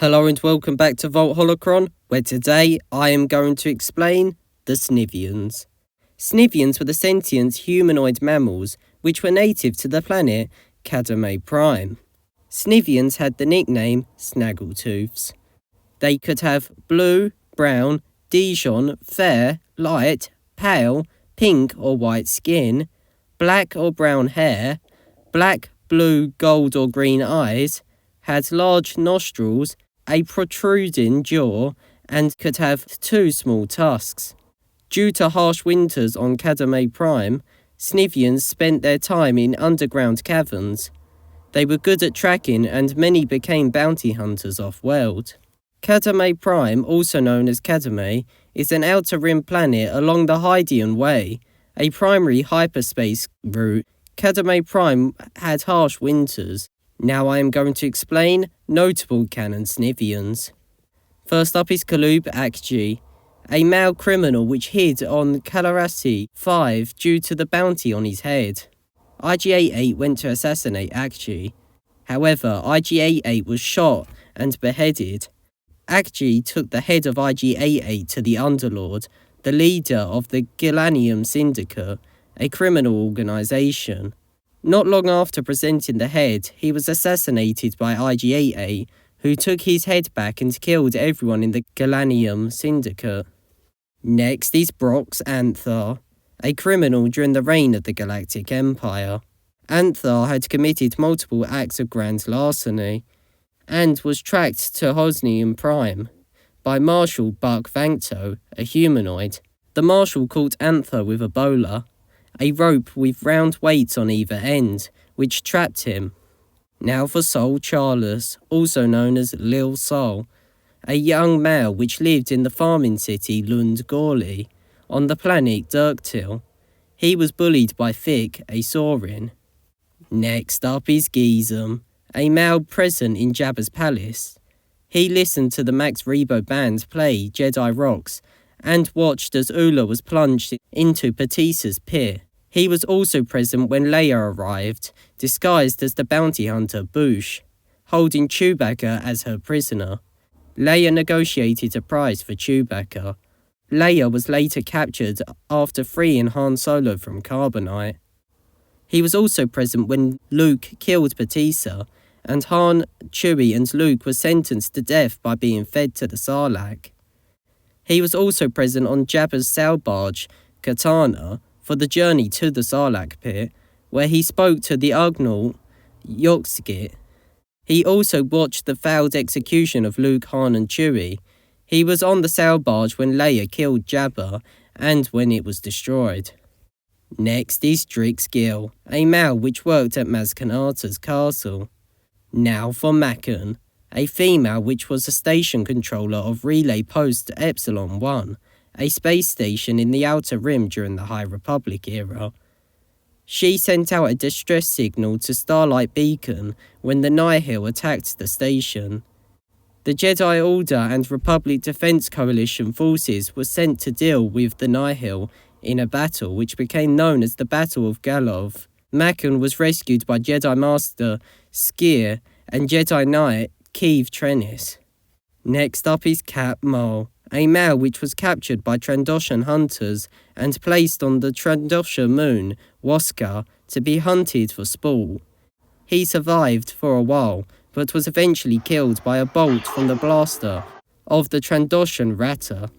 Hello and welcome back to Vault Holocron, where today I am going to explain the Snivians. Snivians were the sentient humanoid mammals which were native to the planet Canon Prime. Snivians had the nickname Snaggletooths. They could have blue, brown, Dijon, fair, light, pale, pink or white skin, black or brown hair, black, blue, gold or green eyes, had large nostrils, a protruding jaw, and could have 2 small tusks. Due to harsh winters on Canon Prime, Snivians spent their time in underground caverns. They were good at tracking and many became bounty hunters off-world. Canon Prime, also known as Canon, is an outer rim planet along the Hydean Way, a primary hyperspace route. Canon Prime had harsh winters. Now I am going to explain notable Canon Snivians. First up is Kalub Akji, a male criminal which hid on Colossus 5 due to the bounty on his head. IG-88 went to assassinate Akji. However, IG-88 was shot and beheaded. Akji took the head of IG-88 to the Underlord, the leader of the Galactic Syndicate, a criminal organisation. Not long after presenting the head, he was assassinated by IG-88, who took his head back and killed everyone in the Galactic Syndicate. Next is Brox Anthar, a criminal during the reign of the Galactic Empire. Anthar had committed multiple acts of grand larceny, and was tracked to Hosnian Prime by Marshal Buck Vancto, a humanoid. The Marshal caught Anthar with a bowler, a rope with round weights on either end, which trapped him. Now for Sol Charles, also known as Lil Sol, a young male which lived in the farming city Lund Gorley, on the planet Dirktil. He was bullied by Thick, a Saurin. Next up is Gizem, a male present in Jabba's palace. He listened to the Max Rebo band play Jedi Rocks, and watched as Ula was plunged into Patissa's pit. He was also present when Leia arrived, disguised as the bounty hunter Bouche, holding Chewbacca as her prisoner. Leia negotiated a price for Chewbacca. Leia was later captured after freeing Han Solo from Carbonite. He was also present when Luke killed Patissa, and Han, Chewie and Luke were sentenced to death by being fed to the Sarlacc. He was also present on Jabba's sail barge, Katana, for the journey to the Sarlacc pit, where he spoke to the Ugnaught Yoxgit. He also watched the failed execution of Luke, Han and Chewie. He was on the sail barge when Leia killed Jabba, and when it was destroyed. Next is Drix Gill, a male which worked at Maz Kanata's castle. Now for Macon, a female which was a station controller of Relay Post Epsilon 1, a space station in the Outer Rim during the High Republic era. She sent out a distress signal to Starlight Beacon when the Nihil attacked the station. The Jedi Order and Republic Defense Coalition forces were sent to deal with the Nihil in a battle which became known as the Battle of Galov. Macon was rescued by Jedi Master Skier and Jedi Knight Keeve Trennis. Next up is Cap Mole, a male which was captured by Trandoshan hunters and placed on the Trandoshan moon, Waska, to be hunted for sport. He survived for a while, but was eventually killed by a bolt from the blaster of the Trandoshan Ratta.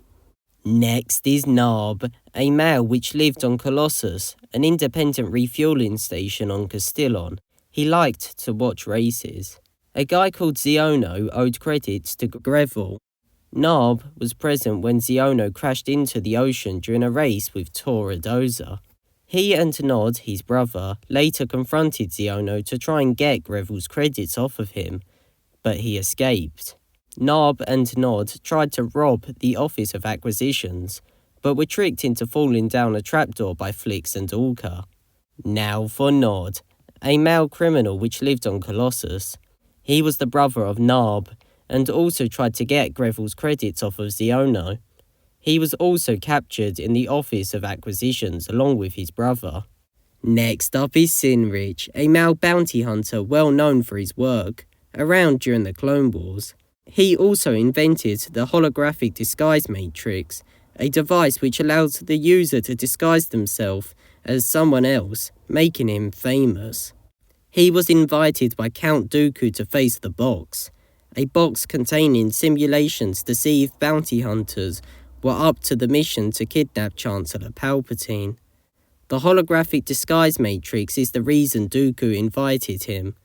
Next is Narb, a male which lived on Colossus, an independent refueling station on Castillon. He liked to watch races. A guy called Ziono owed credits to Greville. Narb was present when Ziono crashed into the ocean during a race with Toradoza. He and Nod, his brother, later confronted Ziono to try and get Greville's credits off of him, but he escaped. Narb and Nod tried to rob the Office of Acquisitions, but were tricked into falling down a trapdoor by Flix and Ulka. Now for Nod, a male criminal which lived on Colossus. He was the brother of Narb, and also tried to get Greville's credits off of Ziono. He was also captured in the Office of Acquisitions along with his brother. Next up is Sinrich, a male bounty hunter well known for his work, around during the Clone Wars. He also invented the holographic disguise matrix, a device which allows the user to disguise themselves as someone else, making him famous. He was invited by Count Dooku to face the box, a box containing simulations to see if bounty hunters were up to the mission to kidnap Chancellor Palpatine. The holographic disguise matrix is the reason Dooku invited him.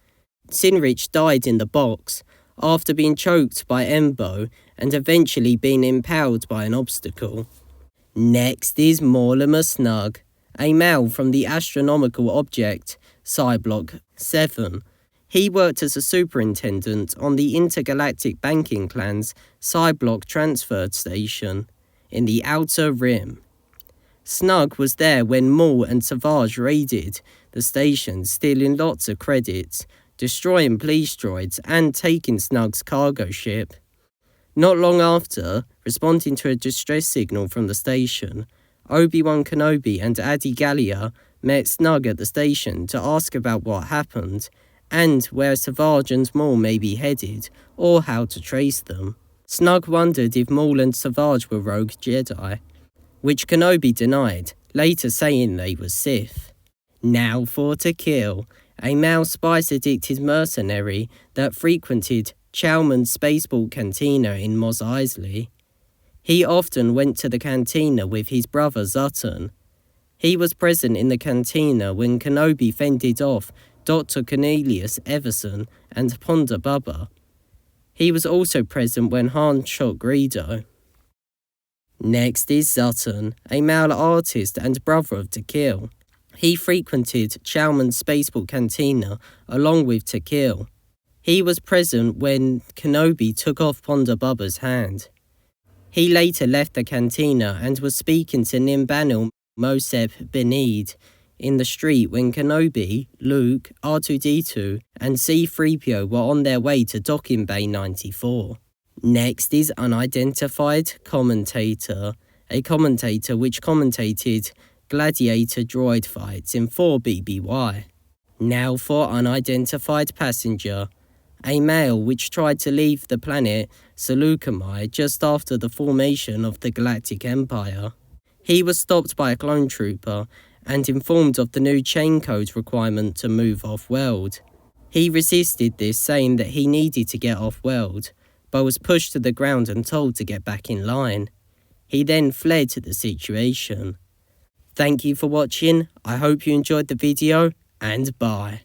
Sinrich died in the box after being choked by Embo and eventually being impaled by an obstacle. Next is Mortimer Snug, a male from the astronomical object Cyblock 7. He worked as a superintendent on the intergalactic banking clan's Cyblock transfer station in the Outer Rim. Snug was there when Maul and Savage raided the station, stealing lots of credits, destroying police droids and taking Snug's cargo ship. Not long after, responding to a distress signal from the station, Obi-Wan Kenobi and Adi Gallia met Snug at the station to ask about what happened and where Savage and Maul may be headed or how to trace them. Snug wondered if Maul and Savage were rogue Jedi, which Kenobi denied, later saying they were Sith. Now for To Kill, a male spice-addicted mercenary that frequented Chalmers Spaceport Cantina in Mos Eisley. He often went to the cantina with his brother Zutton. He was present in the cantina when Kenobi fended off Dr. Cornelius Everson and Ponda Bubba. He was also present when Han shot Greedo. Next is Zutton, a male artist and brother of To Kill. He frequented Chalmers Spaceport Cantina along with To Kill. He was present when Kenobi took off Ponda Bubba's hand. He later left the cantina and was speaking to Nimbanil Mosep Benid in the street when Kenobi, Luke, R2-D2 and C-3PO were on their way to Docking Bay 94. Next is Unidentified Commentator, a commentator which commentated gladiator droid fights in 4 BBY. Now for Unidentified Passenger, a male which tried to leave the planet Seleucami just after the formation of the Galactic Empire. He was stopped by a clone trooper and informed of the new chain code requirement to move off-world. He resisted this, saying that he needed to get off-world, but was pushed to the ground and told to get back in line. He then fled the situation. Thank you for watching, I hope you enjoyed the video, and bye.